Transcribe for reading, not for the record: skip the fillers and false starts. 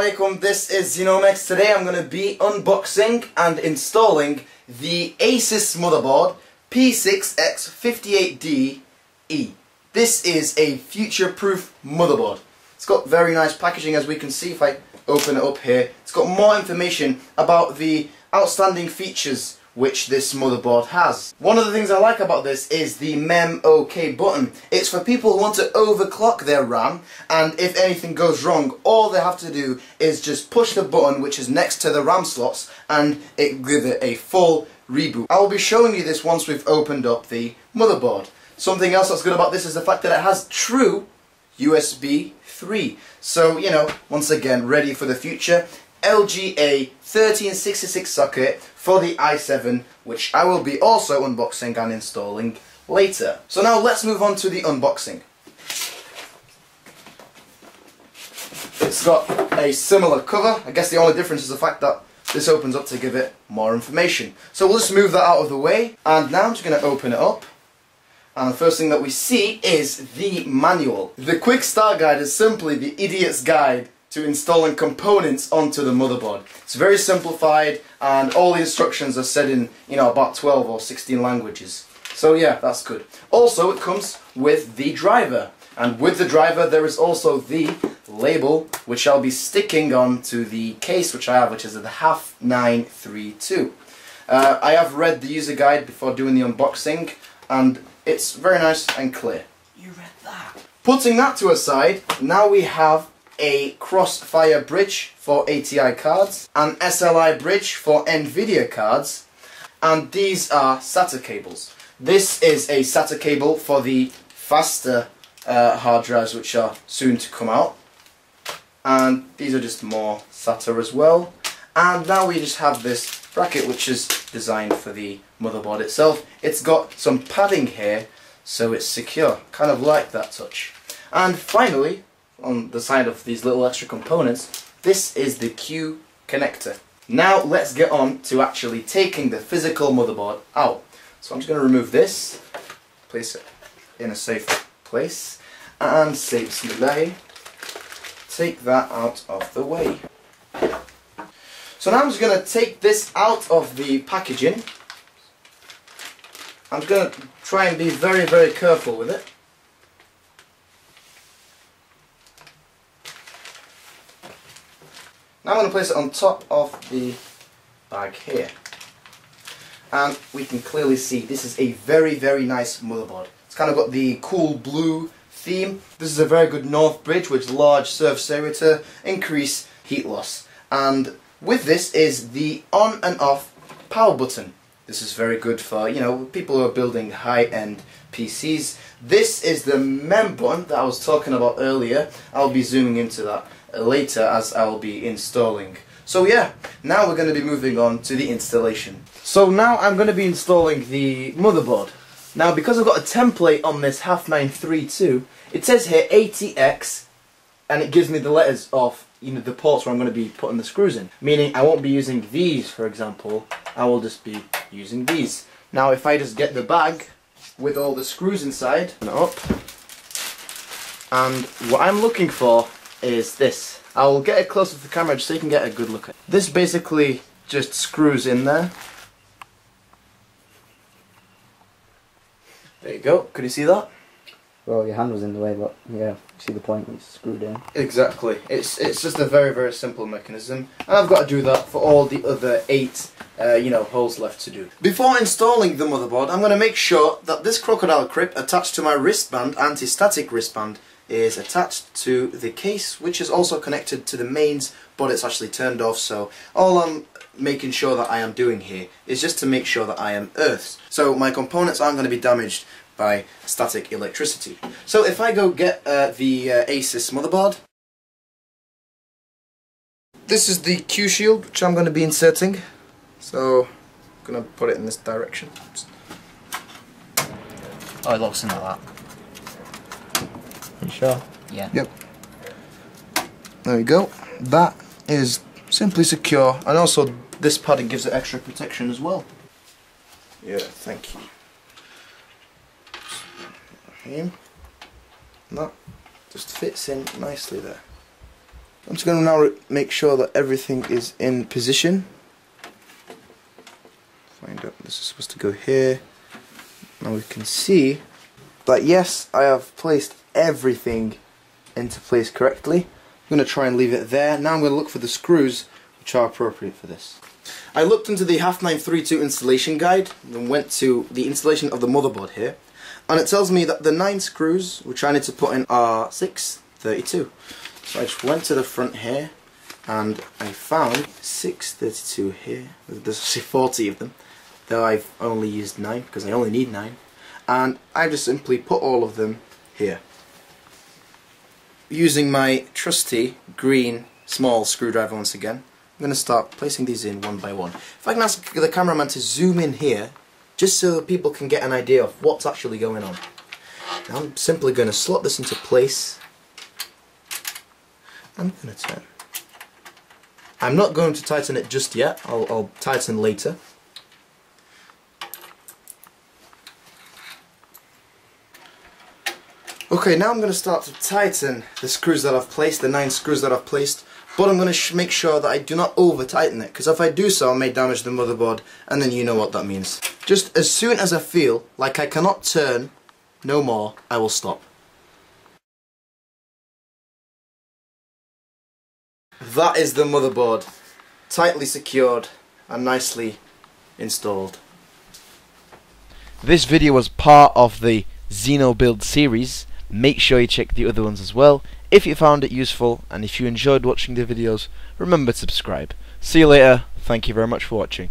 alaikum, this is Xenomex. Today I'm going to be unboxing and installing the Asus motherboard P6X58D-E. This is a future-proof motherboard. It's got very nice packaging, as we can see if I open it up here. It's got more information about the outstanding features which this motherboard has. One of the things I like about this is the Mem OK button. It's for people who want to overclock their RAM, and if anything goes wrong, all they have to do is just push the button which is next to the RAM slots and it give it a full reboot. I will be showing you this once we've opened up the motherboard. Something else that's good about this is the fact that it has true USB 3. So, you know, once again, ready for the future. LGA 1366 socket for the i7, which I will be also unboxing and installing later. So now let's move on to the unboxing. It's got a similar cover. I guess the only difference is the fact that this opens up to give it more information. So we'll just move that out of the way, and now I'm just going to open it up. And the first thing that we see is the manual. The quick start guide is simply the idiot's guide to installing components onto the motherboard. It's very simplified, and all the instructions are said in, you know, about 12 or 16 languages. So yeah, that's good. Also, it comes with the driver, and with the driver there is also the label which I'll be sticking on to the case which I have, which is the HAF 932. I have read the user guide before doing the unboxing, and it's very nice and clear. You read that? Putting that to a side, now we have a crossfire bridge for ATI cards, an SLI bridge for nvidia cards, and these are Sata cables. This is a Sata cable for the faster hard drives which are soon to come out, and these are just more Sata as well. And now we just have this bracket which is designed for the motherboard itself. It's got some padding here so it's secure, kind of like that touch. And finally, on the side of these little extra components, this is the Q connector. Now let's get on to actually taking the physical motherboard out. So I'm just going to remove this, place it in a safe place, and say Bismillah, take that out of the way. So now I'm just going to take this out of the packaging. I'm going to try and be very, very careful with it. Now I'm going to place it on top of the bag here. And we can clearly see this is a very, very nice motherboard. It's kind of got the cool blue theme. This is a very good north bridge with large surface area to increase heat loss. And with this is the on and off power button. This is very good for, you know, people who are building high-end PCs. This is the Mem button that I was talking about earlier. I'll be zooming into that later as I'll be installing. So yeah, now we're going to be moving on to the installation. So now I'm going to be installing the motherboard. Now, because I've got a template on this HAF 932, it says here ATX, and it gives me the letters of, you know, the ports where I'm going to be putting the screws in. Meaning I won't be using these, for example. I will just be using these. Now, if I just get the bag with all the screws inside and up, and what I'm looking for is this. I will get it closer to the camera just so you can get a good look at it. This basically just screws in there. There you go. Could you see that? Well, your hand was in the way, but yeah, you see the point when it's screwed in. Exactly. It's just a very, very simple mechanism, and I've got to do that for all the other 8 you know, holes left to do. Before installing the motherboard, I'm going to make sure that this crocodile grip attached to my wristband, anti-static wristband, is attached to the case, which is also connected to the mains, but it's actually turned off. So all I'm making sure that I am doing here is just to make sure that I am earthed, so my components aren't going to be damaged by static electricity. So if I go get the Asus motherboard, this is the Q shield which I'm going to be inserting. So I'm going to put it in this direction. Oops. Oh, it locks into that. You sure? Yeah. Yep. There we go. That is simply secure, and also this padding gives it extra protection as well. Yeah, thank you. And that just fits in nicely there. I'm just going to now make sure that everything is in position. Find out this is supposed to go here. Now we can see that yes, I have placed everything into place correctly. I'm going to try and leave it there. Now I'm going to look for the screws which are appropriate for this. I looked into the HAF 932 installation guide and went to the installation of the motherboard here, and it tells me that the 9 screws which I need to put in are 632. So I just went to the front here and I found 632 here. There's actually 40 of them, though I've only used 9 because I only need 9, and I just simply put all of them here using my trusty green small screwdriver once again. I'm going to start placing these in one by one. If I can ask the cameraman to zoom in here, just so that people can get an idea of what's actually going on. Now I'm simply going to slot this into place. I'm going to turn. I'm not going to tighten it just yet, I'll tighten later. Okay, now I'm going to start to tighten the screws that I've placed, the 9 screws that I've placed. But I'm going to make sure that I do not over tighten it, because if I do so I may damage the motherboard, and then you know what that means. Just as soon as I feel like I cannot turn no more, I will stop. That is the motherboard, tightly secured and nicely installed. This video was part of the XenoBUILD series. Make sure you check the other ones as well. If you found it useful and if you enjoyed watching the videos, remember to subscribe. See you later. Thank you very much for watching.